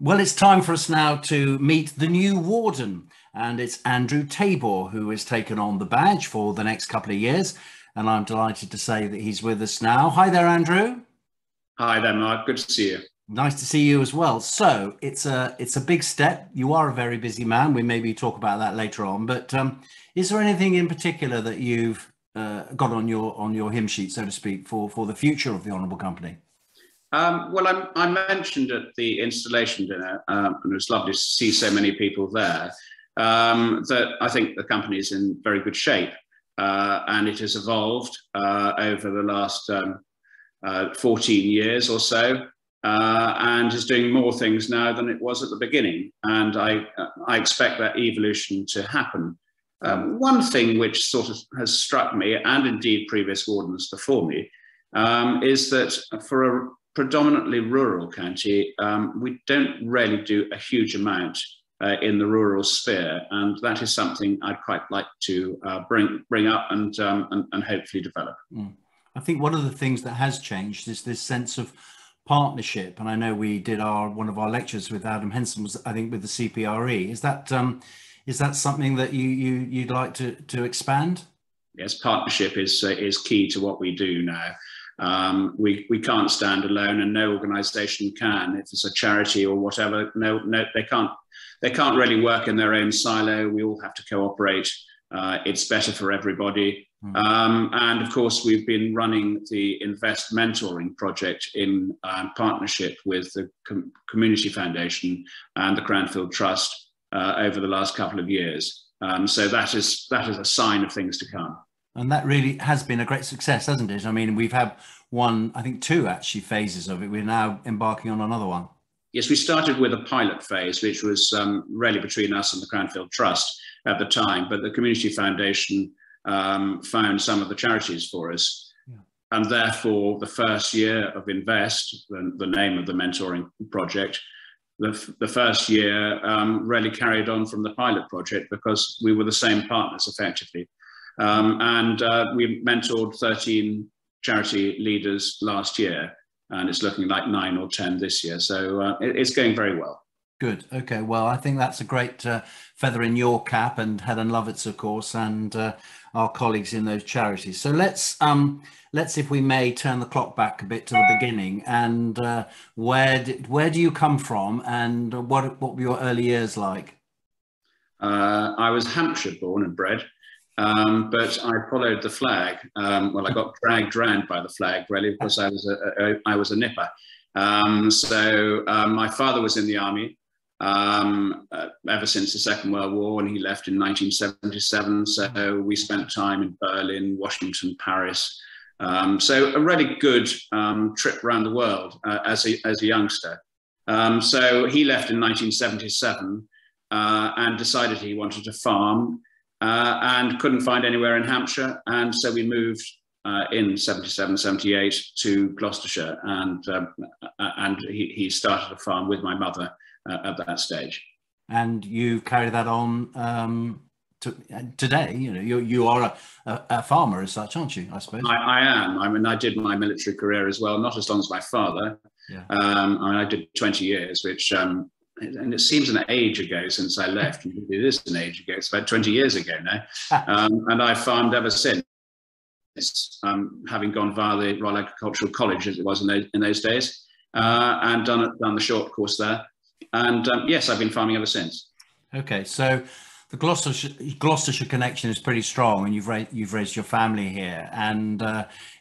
Well, it's time for us now to meet the new warden, and it's Andrew Tabor who has taken on the badge for the next couple of years. And I'm delighted to say that he's with us now. Hi there, Andrew. Hi there, Mark. Good to see you. Nice to see you as well. So it's a big step. You are a very busy man. We maybe talk about that later on. But is there anything in particular that you've got on your hymn sheet, so to speak, for the future of the Honourable Company? I mentioned at the installation dinner, and it was lovely to see so many people there, that I think the company is in very good shape, and it has evolved over the last 14 years or so, and is doing more things now than it was at the beginning. And I expect that evolution to happen. One thing which sort of has struck me, and indeed previous wardens before me, is that for a predominantly rural county, we don't really do a huge amount in the rural sphere, and that is something I'd quite like to bring up and hopefully develop. I think one of the things that has changed is this sense of partnership, and I know we did one of our lectures with Adam Henson, was I think with the CPRE. Is that something that you'd like to expand? Yes, partnership is key to what we do now. We can't stand alone, and no organisation can. If it's a charity or whatever, no, they can't really work in their own silo. We all have to cooperate. It's better for everybody. And of course, we've been running the Invest Mentoring project in partnership with the Community Foundation and the Cranfield Trust over the last couple of years. So that is a sign of things to come. And that really has been a great success, hasn't it? I mean, we've had I think two actually phases of it. We're now embarking on another one. Yes, we started with a pilot phase, which was really between us and the Cranfield Trust at the time, but the Community Foundation found some of the charities for us. Yeah. And therefore, the first year of Invest, the name of the mentoring project, the first year really carried on from the pilot project because we were the same partners effectively. And we mentored 13 charity leaders last year, and it's looking like 9 or 10 this year. So it's going very well. Good. Okay. Well, I think that's a great feather in your cap, and Helen Lovett's, of course, and our colleagues in those charities. So let's, if we may, turn the clock back a bit to the beginning. And where do you come from, and what were your early years like? I was Hampshire born and bred. But I followed the flag. Well, I got dragged around by the flag really because I was a nipper. So my father was in the army ever since the Second World War, and he left in 1977. So we spent time in Berlin, Washington, Paris. So a really good trip around the world as a youngster. So he left in 1977 and decided he wanted to farm. And couldn't find anywhere in Hampshire. And so we moved in 77, 78 to Gloucestershire, and he started a farm with my mother at that stage. And you carry that on today. You know, you are a farmer as such, aren't you, I suppose? I am. I mean, I did my military career as well, not as long as my father. Yeah. I mean, I did 20 years, which... and it seems an age ago since I left. It is an age ago. It's about 20 years ago now. And I've farmed ever since, having gone via the Royal Agricultural College, as it was in those days, and done the short course there. And yes, I've been farming ever since. Okay, so the Gloucestershire connection is pretty strong, and you've raised your family here. And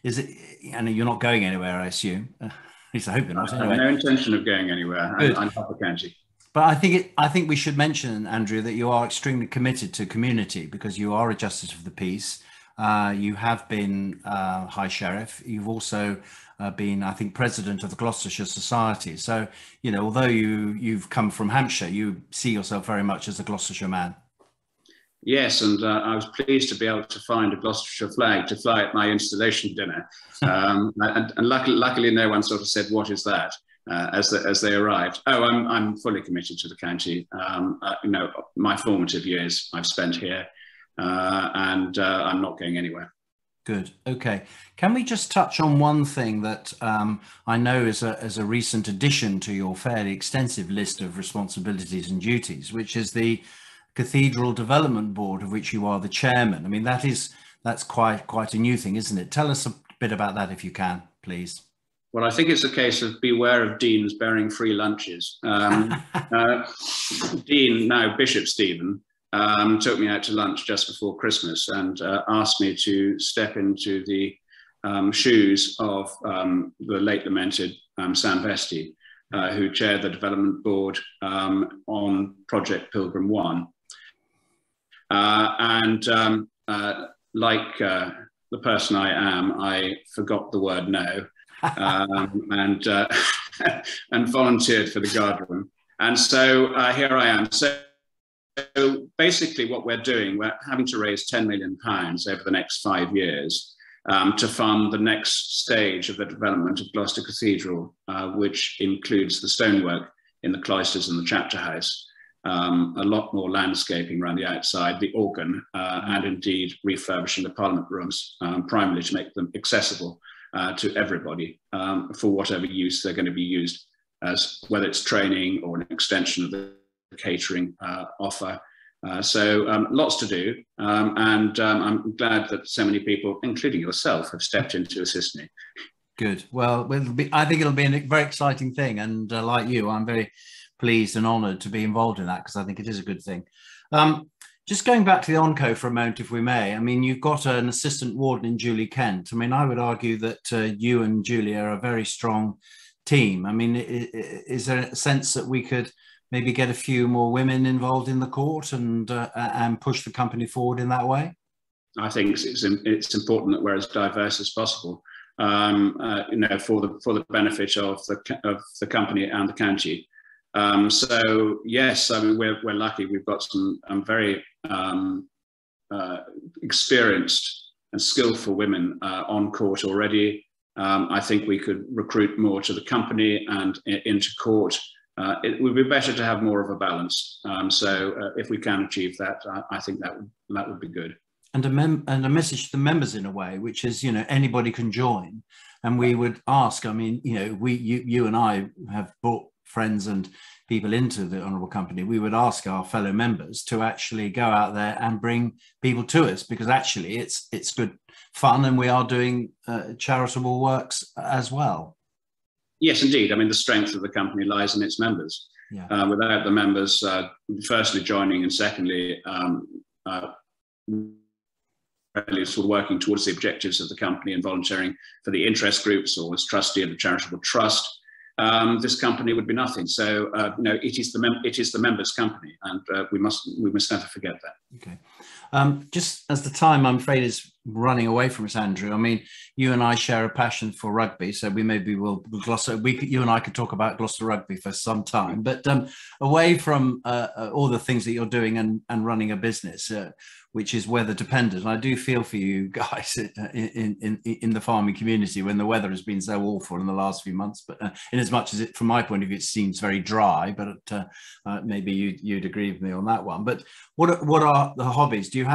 is it? And you're not going anywhere, I assume. At least I hope you're not. Anyway. No intention of going anywhere. I'm Tabor County. But I think we should mention, Andrew, that you are extremely committed to community because you are a Justice of the Peace. You have been High Sheriff. You've also been, I think, President of the Gloucestershire Society. So, you know, although you've come from Hampshire, you see yourself very much as a Gloucestershire man. Yes, and I was pleased to be able to find a Gloucestershire flag to fly at my installation dinner. And luckily, no one sort of said, "What is that?" As they arrived. Oh, I'm fully committed to the county. You know, my formative years I've spent here, and I'm not going anywhere. Good. Okay. Can we just touch on one thing that I know is a recent addition to your fairly extensive list of responsibilities and duties, which is the Cathedral Development Board, of which you are the chairman. I mean, that's quite a new thing, isn't it? Tell us a bit about that if you can, please. Well, I think it's a case of beware of deans bearing free lunches. Dean, now Bishop Stephen, took me out to lunch just before Christmas and asked me to step into the shoes of the late lamented Sam Vesti, who chaired the development board on Project Pilgrim 1. Like the person I am, I forgot the word no. And volunteered for the guardroom. And so here I am. So basically what we're doing, we're having to raise £10 million over the next 5 years to fund the next stage of the development of Gloucester Cathedral, which includes the stonework in the cloisters and the chapter house, a lot more landscaping around the outside, the organ, and indeed refurbishing the Parliament rooms, primarily to make them accessible to everybody for whatever use they're going to be used as, whether it's training or an extension of the catering offer. So lots to do, and I'm glad that so many people, including yourself, have stepped in to assist me. Good. Well, I think it'll be a very exciting thing, and like you, I'm very pleased and honoured to be involved in that because I think it is a good thing. Just going back to the ONCO for a moment, if we may. I mean, you've got an assistant warden in Julie Kent. I mean, I would argue that you and Julie are a very strong team. I mean, is there a sense that we could maybe get a few more women involved in the court and push the company forward in that way? I think it's important that we're as diverse as possible, for the benefit of the company and the county. So yes, I mean we're lucky. We've got some very experienced and skillful women on court already. I think we could recruit more to the company and into court. It would be better to have more of a balance. So if we can achieve that, I think that would be good. And a message to the members in a way, which is, anybody can join. And we would ask, I mean, you and I have brought friends and people into the Honourable Company. We would ask our fellow members to actually go out there and bring people to us, because actually it's good fun and we are doing charitable works as well. Yes, indeed. I mean, the strength of the company lies in its members. Yeah. Without the members, firstly joining, and secondly, really sort of working towards the objectives of the company and volunteering for the interest groups or as trustee of the charitable trust, this company would be nothing. So it is the members' company, and we must never forget that. Okay. Just as the time, I'm afraid, is running away from us, Andrew. I mean, you and I share a passion for rugby, so you and I could talk about Gloucester rugby for some time. But away from all the things that you're doing and running a business, which is weather dependent, I do feel for you guys in the farming community when the weather has been so awful in the last few months. But in as much as from my point of view, it seems very dry. But maybe you'd agree with me on that one. But what are the hobbies? Do you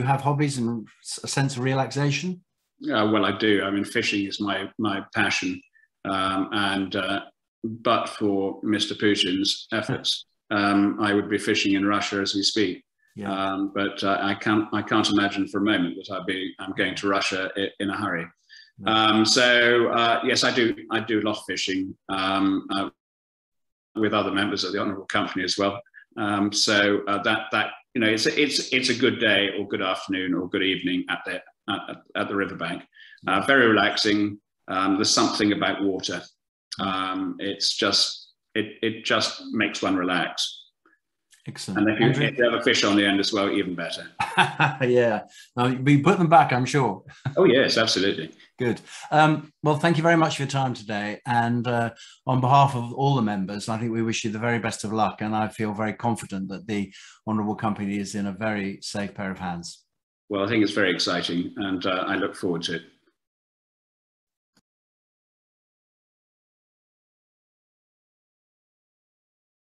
have hobbies and a sense of relaxation? Well, I do. I mean, fishing is my passion, but for Mr. Putin's efforts, I would be fishing in Russia as we speak. Yeah. But I can't imagine for a moment that I'm going to Russia in a hurry. No. Yes, I do a lot of fishing with other members of the Honourable Company as well. It's a good day or good afternoon or good evening at the riverbank. Very relaxing. There's something about water. It just makes one relax. Excellent. And if you have a fish on the end as well, even better. Yeah. We put them back, I'm sure. Oh, yes, absolutely. Good. Well, thank you very much for your time today. And on behalf of all the members, I think we wish you the very best of luck. And I feel very confident that the Honourable Company is in a very safe pair of hands. Well, I think it's very exciting, and I look forward to it.